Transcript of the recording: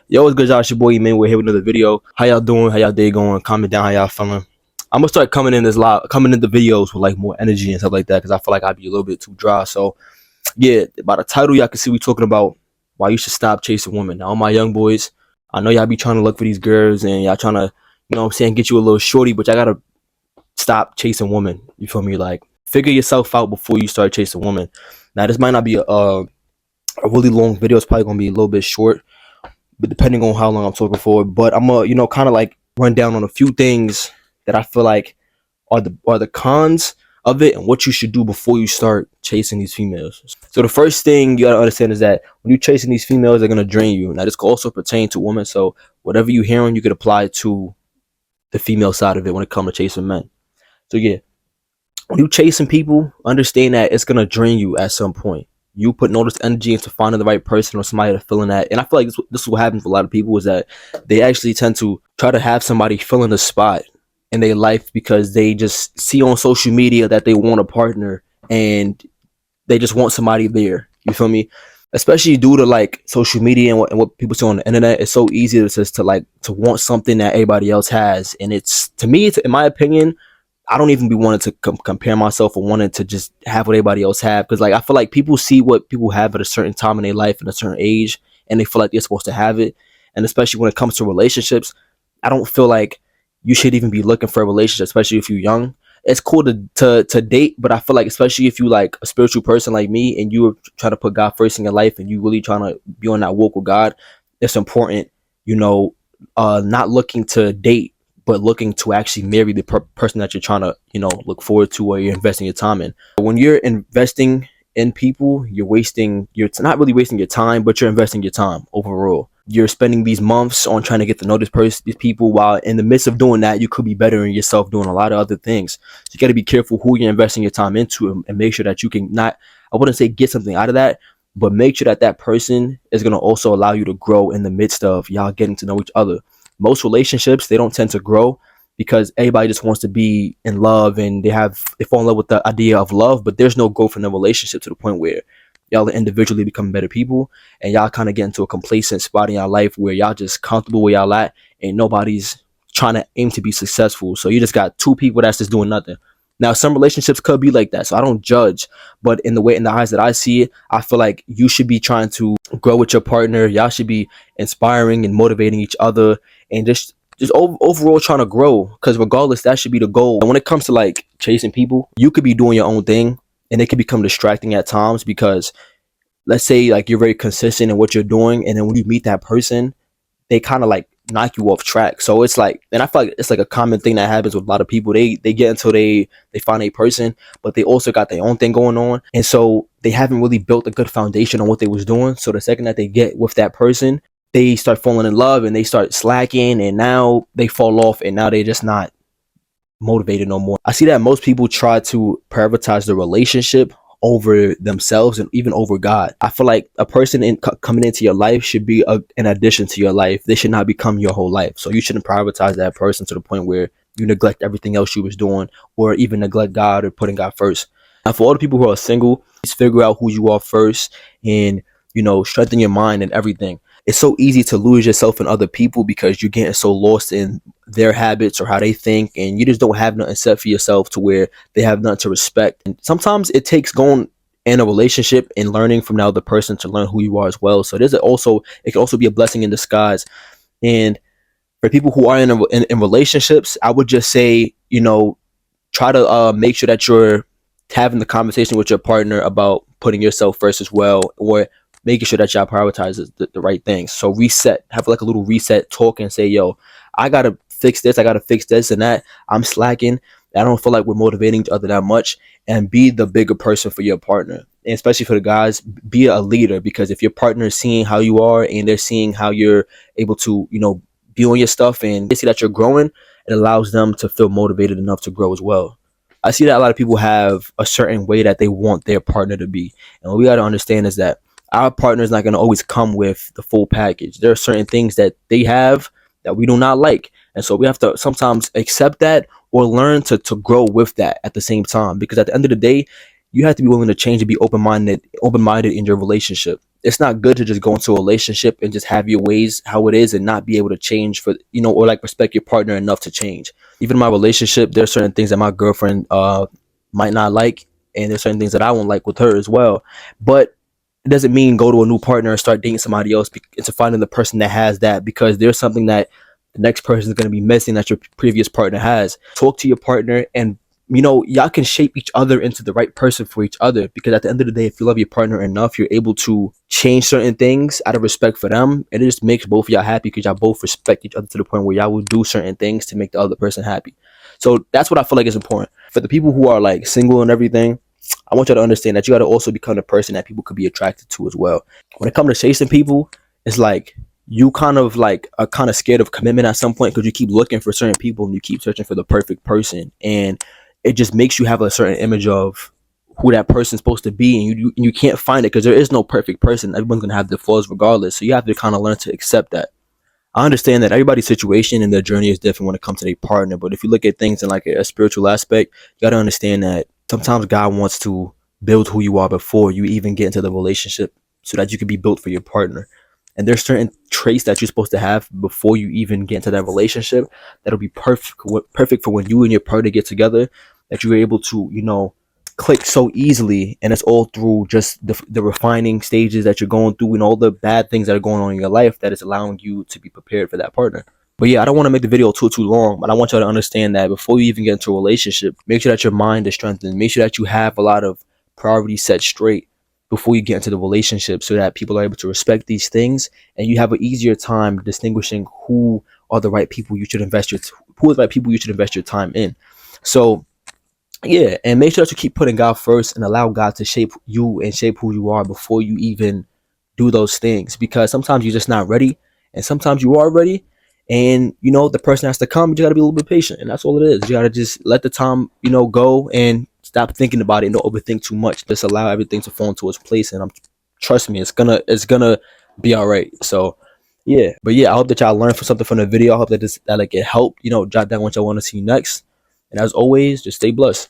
Yo, what's good, y'all? It's your boy man. We're here with another video. How y'all doing? How y'all day going? Comment down how y'all feeling. I'm gonna start coming in the videos with like more energy and stuff like that because I feel like I'd be a little bit too dry. So yeah, by the title, y'all can see we talking about why you should stop chasing women. Now, all my young boys, I know y'all be trying to look for these girls and y'all trying to, what I'm saying, get you a little shorty, but y'all gotta stop chasing women. You feel me? Like figure yourself out before you start chasing women. Now, this might not be a really long video. It's probably gonna be a little bit short, but depending on how long I'm talking for. But I'm gonna, kind of like run down on a few things that I feel like are the cons of it and what you should do before you start chasing these females. So the first thing you gotta understand is that when you're chasing these females, they're gonna drain you. Now this could also pertain to women. So whatever you're hearing, you could apply to the female side of it when it comes to chasing men. So yeah, when you chasing people, understand that it's gonna drain you at some point. You put all this energy into finding the right person or somebody to fill in that. And I feel like this is what happens for a lot of people, is that they actually tend to try to have somebody fill in the spot in their life because they just see on social media that they want a partner and they just want somebody there. You feel me? Especially due to like social media and what people see on the internet, it's so easy to want something that everybody else has. And it's, to me, in my opinion, I don't even be wanting to compare myself or wanting to just have what everybody else have, because like I feel like people see what people have at a certain time in their life and a certain age, and they feel like they're supposed to have it. And especially when it comes to relationships, I don't feel like you should even be looking for a relationship, especially if you're young. It's cool to date, but I feel like especially if you like a spiritual person like me and you're trying to put God first in your life and you really trying to be on that walk with God, it's important, not looking to date but looking to actually marry the person that you're trying to, look forward to or you're investing your time in. When you're investing in people, not really wasting your time, but you're investing your time overall. You're spending these months on trying to get to know these people, while in the midst of doing that, you could be bettering yourself doing a lot of other things. So you got to be careful who you're investing your time into and make sure that you can not, I wouldn't say get something out of that, but make sure that that person is going to also allow you to grow in the midst of y'all getting to know each other. Most relationships, they don't tend to grow because everybody just wants to be in love and they fall in love with the idea of love, but there's no growth in the relationship to the point where y'all individually become better people and y'all kind of get into a complacent spot in y'all life where y'all just comfortable where y'all at and nobody's trying to aim to be successful. So you just got two people that's just doing nothing. Now, some relationships could be like that, so I don't judge, but in the eyes that I see it, I feel like you should be trying to grow with your partner. Y'all should be inspiring and motivating each other and just overall trying to grow, because regardless, that should be the goal. And when it comes to like chasing people, you could be doing your own thing and it could become distracting at times, because let's say like you're very consistent in what you're doing, and then when you meet that person, they kind of like knock you off track. So it's like, and I feel like it's like a common thing that happens with a lot of people. They get until they find a person, but they also got their own thing going on, and so they haven't really built a good foundation on what they was doing. So the second that they get with that person, they start falling in love and they start slacking, and now they fall off, and now they're just not motivated no more. I see that most people try to prioritize the relationship over themselves and even over God. I feel like a person coming into your life should be an addition to your life. They should not become your whole life. So you shouldn't prioritize that person to the point where you neglect everything else you was doing, or even neglect God or putting God first. And for all the people who are single, please figure out who you are first and, strengthen your mind and everything. It's so easy to lose yourself in other people because you're getting so lost in their habits or how they think, and you just don't have nothing set for yourself to where they have nothing to respect. And sometimes it takes going in a relationship and learning from the other person to learn who you are as well. So it can also be a blessing in disguise. And for people who are in relationships, I would just say, try to make sure that you're having the conversation with your partner about putting yourself first as well, or making sure that y'all prioritize the right things. So have like a little reset talk and say, yo, I gotta fix this, and that. I'm slacking. I don't feel like we're motivating each other that much. And be the bigger person for your partner. And especially for the guys, be a leader, because if your partner is seeing how you are and they're seeing how you're able to, be on your stuff, and they see that you're growing, it allows them to feel motivated enough to grow as well. I see that a lot of people have a certain way that they want their partner to be. And what we got to understand is that our partner is not going to always come with the full package. There are certain things that they have that we do not like. And so we have to sometimes accept that or learn to grow with that at the same time. Because at the end of the day, you have to be willing to change and be open-minded in your relationship. it's not good to just go into a relationship and just have your ways how it is and not be able to change for, or like respect your partner enough to change. Even in my relationship, there's certain things that my girlfriend might not like, and there's certain things that I won't like with her as well. But it doesn't mean go to a new partner and start dating somebody else into finding the person that has that, because there's something that the next person is going to be missing that your previous partner has. Talk to your partner, and y'all can shape each other into the right person for each other, because at the end of the day, if you love your partner enough, you're able to change certain things out of respect for them, and it just makes both of y'all happy because y'all both respect each other to the point where y'all will do certain things to make the other person happy. So that's what I feel like is important for the people who are like single and everything. I want you to understand that you got to also become a person that people could be attracted to as well. When it comes to chasing people, it's like you kind of like are kind of scared of commitment at some point because you keep looking for certain people and you keep searching for the perfect person, and it just makes you have a certain image of who that person's supposed to be, and you can't find it because there is no perfect person. Everyone's gonna have their flaws regardless, so you have to kind of learn to accept that. I understand that everybody's situation and their journey is different when it comes to their partner, but if you look at things in like a spiritual aspect, you got to understand that sometimes God wants to build who you are before you even get into the relationship, so that you can be built for your partner. And there's certain traits that you're supposed to have before you even get into that relationship that'll be perfect for when you and your partner get together, that you're able to click so easily, and it's all through just the refining stages that you're going through and all the bad things that are going on in your life that is allowing you to be prepared for that partner. But yeah, I don't want to make the video too long, but I want y'all to understand that before you even get into a relationship, make sure that your mind is strengthened. Make sure that you have a lot of priorities set straight before you get into the relationship, so that people are able to respect these things, and you have an easier time distinguishing who are the right people you should invest your time in. So yeah, and make sure that you keep putting God first and allow God to shape you and shape who you are before you even do those things, because sometimes you're just not ready, and sometimes you are ready, and the person has to come. You got to be a little bit patient, and that's all it is. You got to just let the time go, and stop thinking about it and don't overthink too much. Just allow everything to fall into its place, and trust me, it's gonna be all right. So yeah, but yeah, I hope that y'all learned something from the video. I hope that like it helped. Jot down what y'all want to see next, and as always, just stay blessed.